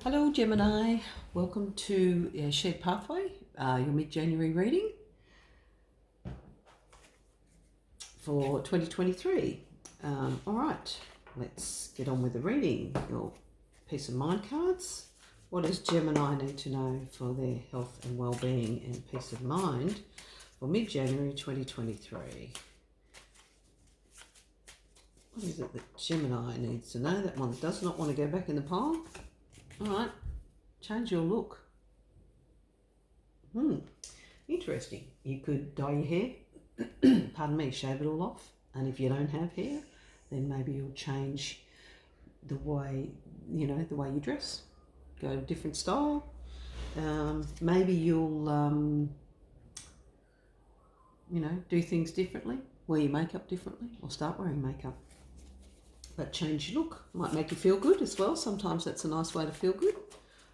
Hello Gemini, welcome to Shared Pathway, your mid-January reading for 2023. All right, let's get on with the reading. Your peace of mind cards. What does Gemini need to know for their health and well-being and peace of mind for mid-January 2023? What is it that Gemini needs to know? That one does not want to go back in the pile. All right, change your look. Interesting. You could dye your hair, pardon me, shave it all off. And if you don't have hair, then maybe you'll change the way, the way you dress. Go to a different style. Maybe you'll, do things differently, wear your makeup differently, or start wearing makeup. But change your look. Might make you feel good as well. Sometimes that's a nice way to feel good.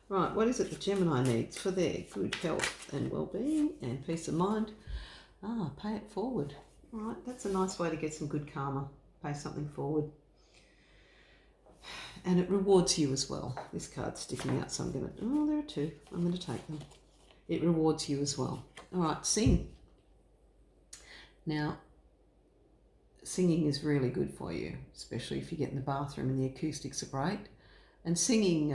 Right, what is it that Gemini needs for their good health and well-being and peace of mind? Pay it forward. All right, that's a nice way to get some good karma. Pay something forward. And it rewards you as well. This card's sticking out, so I'm going to... there are two. I'm going to take them. It rewards you as well. All right, sing. Now, singing is really good for you, especially if you get in the bathroom and the acoustics are great. And singing,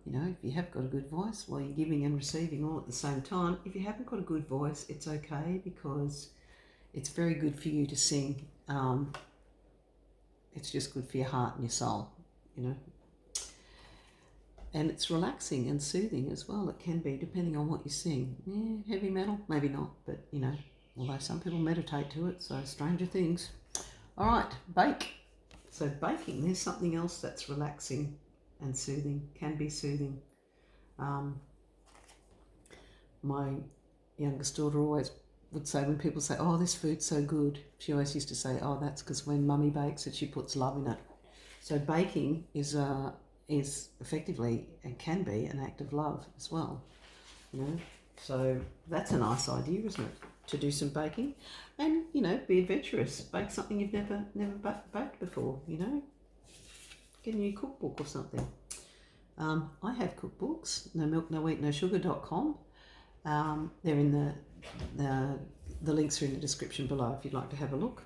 if you have got a good voice, while you're giving and receiving all at the same time. If you haven't got a good voice, it's okay, because it's very good for you to sing. It's just good for your heart and your soul, And it's relaxing and soothing as well. It can be, depending on what you sing. Yeah, heavy metal, maybe not, but, although some people meditate to it, so stranger things. All right, bake. So baking, there's something else that's relaxing and soothing, can be soothing. My youngest daughter always would say, when people say, oh, this food's so good, she always used to say, oh, that's because when mummy bakes it, she puts love in it. So baking is effectively, and can be, an act of love as well. So that's a nice idea, isn't it? To do some baking and, be adventurous. Bake something you've never baked before, Get a new cookbook or something. I have cookbooks, no milk, no wheat, no sugar.com. They're in the links are in the description below if you'd like to have a look.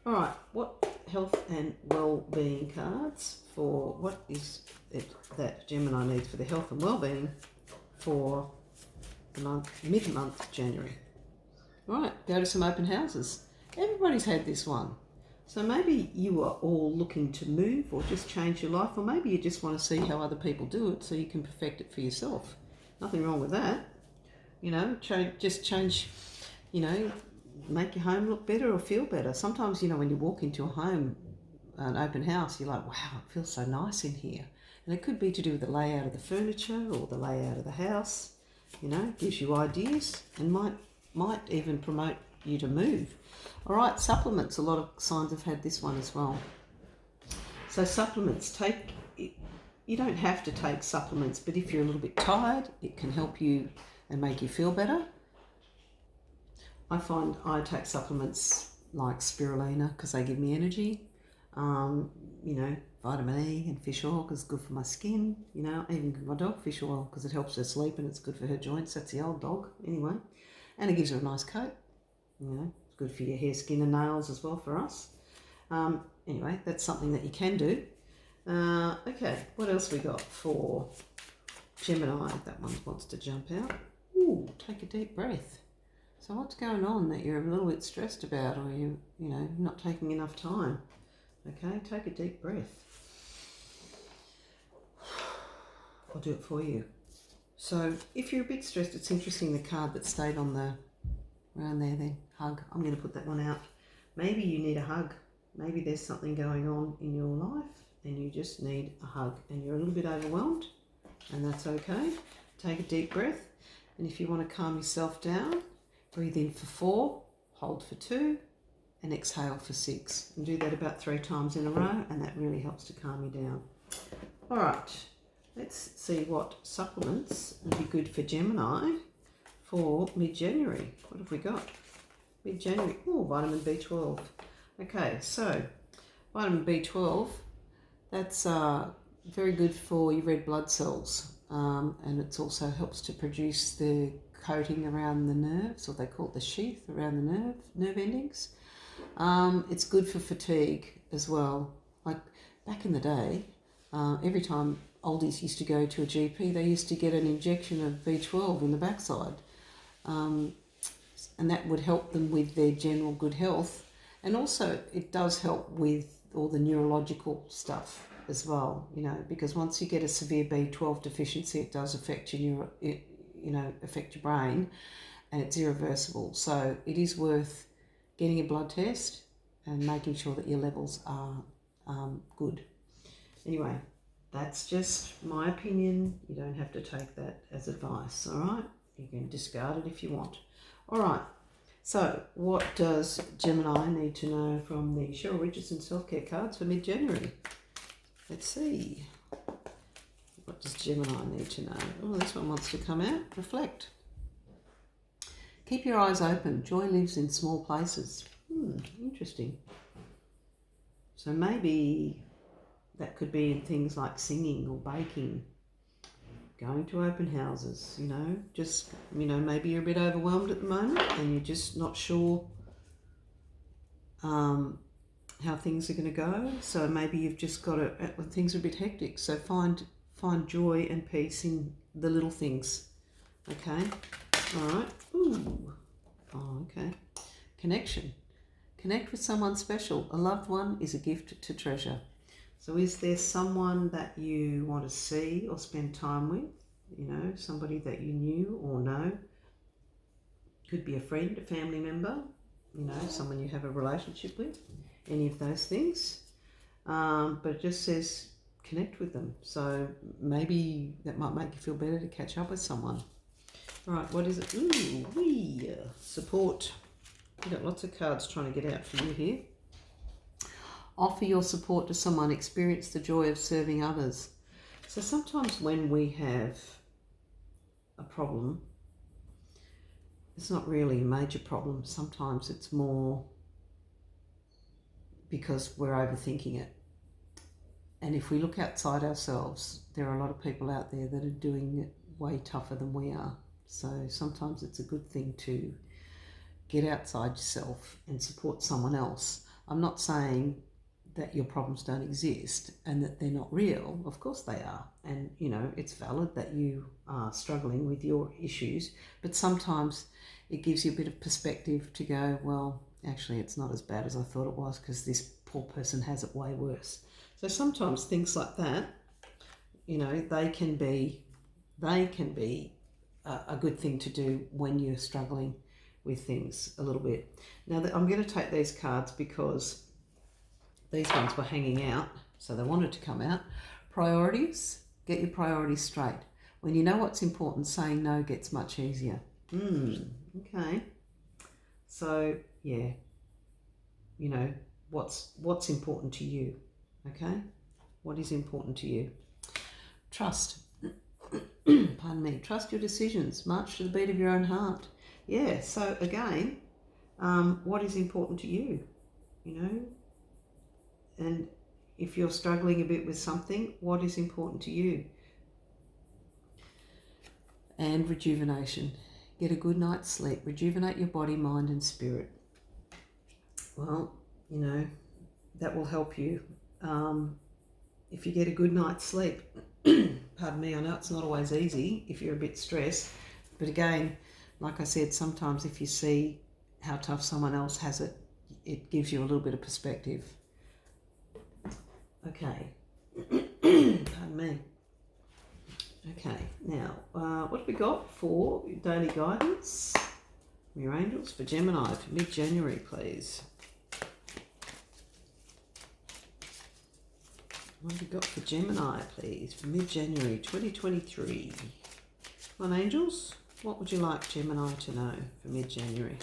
All right, what health and well-being cards for what is it that Gemini needs for the health and well-being for the mid-month January? Right, go to some open houses. Everybody's had this one. So maybe you are all looking to move or just change your life, or maybe you just want to see how other people do it so you can perfect it for yourself. Nothing wrong with that. Change, make your home look better or feel better. Sometimes, when you walk into a home, an open house, you're like, wow, it feels so nice in here. And it could be to do with the layout of the furniture or the layout of the house. Gives you ideas and might even promote you to move. All right, supplements. A lot of signs have had this one as well. So supplements, you don't have to take supplements, but if you're a little bit tired, it can help you and make you feel better. I find I take supplements like spirulina because they give me energy. Vitamin E and fish oil because it's good for my skin. Even my dog fish oil because it helps her sleep and it's good for her joints. That's the old dog anyway. And it gives her a nice coat. It's good for your hair, skin and nails as well for us. Anyway, that's something that you can do. Okay, what else we got for Gemini? That one wants to jump out. Ooh, take a deep breath. So what's going on that you're a little bit stressed about, or not taking enough time? Okay, take a deep breath. I'll do it for you. So if you're a bit stressed, it's interesting the card that stayed on around there then, hug. I'm going to put that one out. Maybe you need a hug. Maybe there's something going on in your life and you just need a hug and you're a little bit overwhelmed, and that's okay. Take a deep breath, and if you want to calm yourself down, breathe in for 4, hold for 2, and exhale for 6. And do that about 3 times in a row, and that really helps to calm you down. All right, let's see what supplements would be good for Gemini for mid-January. What have we got? Mid-January. Oh, vitamin B12. Okay, so vitamin B12, that's very good for your red blood cells. and it also helps to produce the coating around the nerves, or they call it the sheath around the nerve endings. It's good for fatigue as well. Like back in the day, every time oldies used to go to a GP, they used to get an injection of B12 in the backside, and that would help them with their general good health. And also it does help with all the neurological stuff as well, because once you get a severe B12 deficiency, it does affect affect your brain, and it's irreversible. So it is worth getting a blood test and making sure that your levels are good. Anyway, that's just my opinion. You don't have to take that as advice, all right? You can discard it if you want. All right, so what does Gemini need to know from the Cheryl Richardson self-care cards for mid-January? Let's see. What does Gemini need to know? Oh, this one wants to come out. Reflect. Keep your eyes open. Joy lives in small places. Interesting. So maybe that could be in things like singing or baking, going to open houses, just, maybe you're a bit overwhelmed at the moment and you're just not sure how things are going to go. So maybe you've just got to, things are a bit hectic. So find joy and peace in the little things. Okay. All right. Ooh. Oh, okay. Connection. Connect with someone special. A loved one is a gift to treasure. So is there someone that you want to see or spend time with? Somebody that you knew or know. Could be a friend, a family member, someone you have a relationship with. Any of those things. But it just says connect with them. So maybe that might make you feel better to catch up with someone. All right, what is it? Ooh, support. You've got lots of cards trying to get out for you here. Offer your support to someone. Experience the joy of serving others. So sometimes when we have a problem, it's not really a major problem. Sometimes it's more because we're overthinking it. And if we look outside ourselves, there are a lot of people out there that are doing it way tougher than we are. So sometimes it's a good thing to get outside yourself and support someone else. I'm not saying that your problems don't exist and that they're not real. Of course they are. And, it's valid that you are struggling with your issues, but sometimes it gives you a bit of perspective to go, well, actually it's not as bad as I thought it was, because this poor person has it way worse. So sometimes things like that, they can be a good thing to do when you're struggling with things a little bit. Now, I'm going to take these cards because these ones were hanging out, so they wanted to come out. Priorities. Get your priorities straight. When you know what's important, saying no gets much easier. Okay. So, yeah, what's important to you, okay? What is important to you? Trust. Pardon me. Trust your decisions. March to the beat of your own heart. Yeah, so again, what is important to you, And if you're struggling a bit with something, what is important to you? And rejuvenation. Get a good night's sleep. Rejuvenate your body, mind and spirit. Well, that will help you. If you get a good night's sleep, pardon me, I know it's not always easy if you're a bit stressed, but again, like I said, sometimes if you see how tough someone else has it, it gives you a little bit of perspective. Okay. Pardon me. Okay, now, what have we got for daily guidance from your angels for Gemini for mid-January, please? What have we got for Gemini, please, for mid-January 2023? Come on, angels. What would you like Gemini to know for mid-January?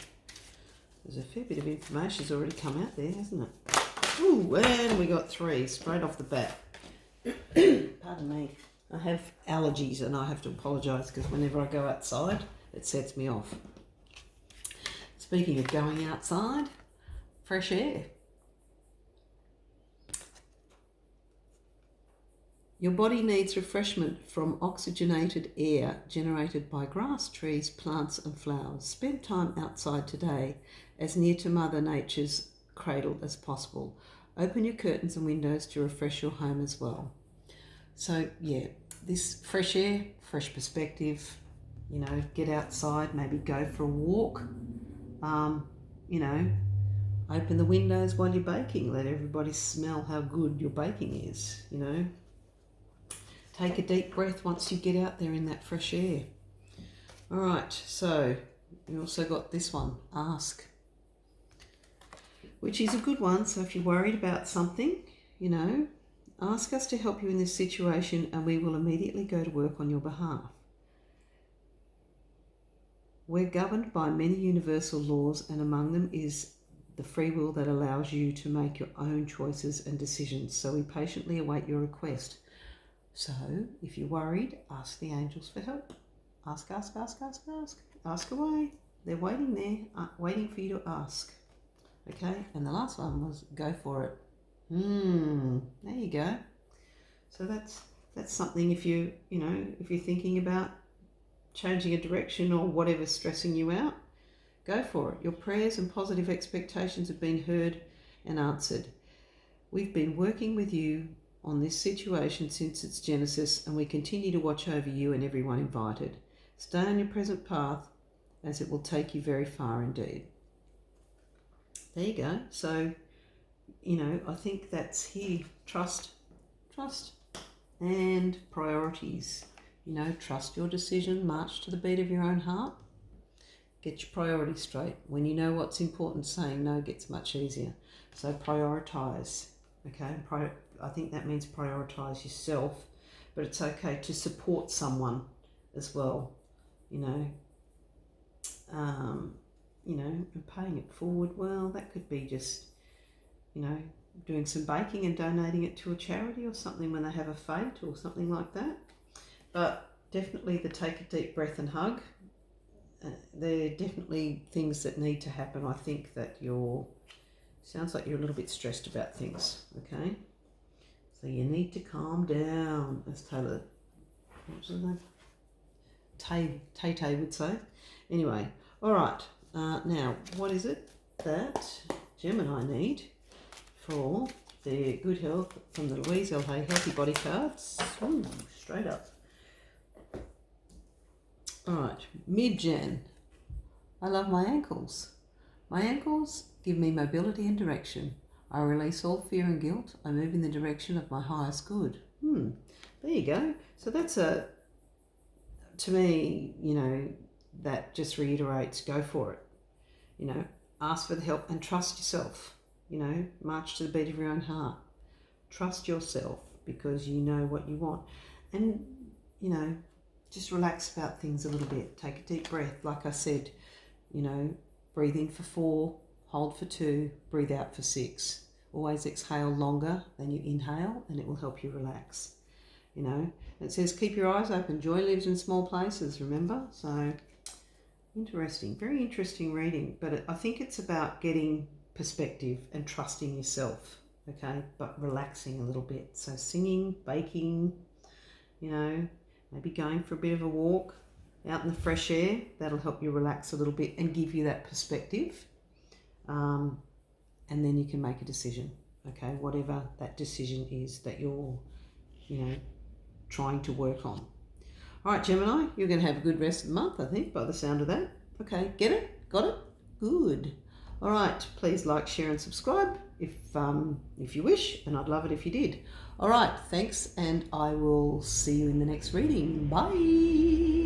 There's a fair bit of information's already come out there, hasn't it? Ooh, and we got 3 straight off the bat. Pardon me. I have allergies and I have to apologise because whenever I go outside, it sets me off. Speaking of going outside, fresh air. Your body needs refreshment from oxygenated air generated by grass, trees, plants and flowers. Spend time outside today, as near to Mother Nature's cradle as possible. Open your curtains and windows to refresh your home as well. So yeah, this fresh air, fresh perspective, get outside, maybe go for a walk, open the windows while you're baking, let everybody smell how good your baking is, Take a deep breath once you get out there in that fresh air. All right, so we also got this one, ask, which is a good one. So if you're worried about something, ask us to help you in this situation and we will immediately go to work on your behalf. We're governed by many universal laws, and among them is the free will that allows you to make your own choices and decisions. So we patiently await your request. So if you're worried, ask the angels for help. Ask, ask, ask, ask, ask. Ask away. They're waiting there, waiting for you to ask. Okay, and the last one was go for it. There you go. So that's something if you're thinking about changing a direction or whatever's stressing you out, go for it. Your prayers and positive expectations have been heard and answered. We've been working with you on this situation since its genesis, and we continue to watch over you and everyone invited. Stay on your present path, as it will take you very far indeed. There you go. So, I think that's here. Trust, and priorities. Trust your decision, march to the beat of your own heart. Get your priorities straight. When you know what's important, saying no gets much easier. So prioritise, okay? I think that means prioritise yourself, but it's okay to support someone as well, and paying it forward. Well, that could be just, doing some baking and donating it to a charity or something when they have a fete or something like that. But definitely the take a deep breath and hug. They're definitely things that need to happen. I think that sounds like you're a little bit stressed about things, okay? So you need to calm down, as Taylor, Tay would say. Anyway, all right. Now, what is it that Gemini need for their good health from the Louise L. Hay Healthy Body Cards? Ooh, straight up. All right, mid-Jan. I love my ankles. My ankles give me mobility and direction. I release all fear and guilt. I move in the direction of my highest good. There you go. So that's to me, that just reiterates, go for it. Ask for the help and trust yourself. March to the beat of your own heart. Trust yourself because you know what you want. And, just relax about things a little bit. Take a deep breath. Like I said, breathe in for 4, hold for 2, breathe out for 6. Always exhale longer than you inhale and it will help you relax. It says keep your eyes open. Joy lives in small places, remember? So interesting, very interesting reading. But I think it's about getting perspective and trusting yourself, okay? But relaxing a little bit. So singing, baking, maybe going for a bit of a walk out in the fresh air. That'll help you relax a little bit and give you that perspective. And then you can make a decision, okay? Whatever that decision is that you're, trying to work on. All right, Gemini, you're going to have a good rest of the month, I think, by the sound of that. Okay, get it? Got it? Good. All right, please like, share, and subscribe if you wish, and I'd love it if you did. All right, thanks, and I will see you in the next reading. Bye.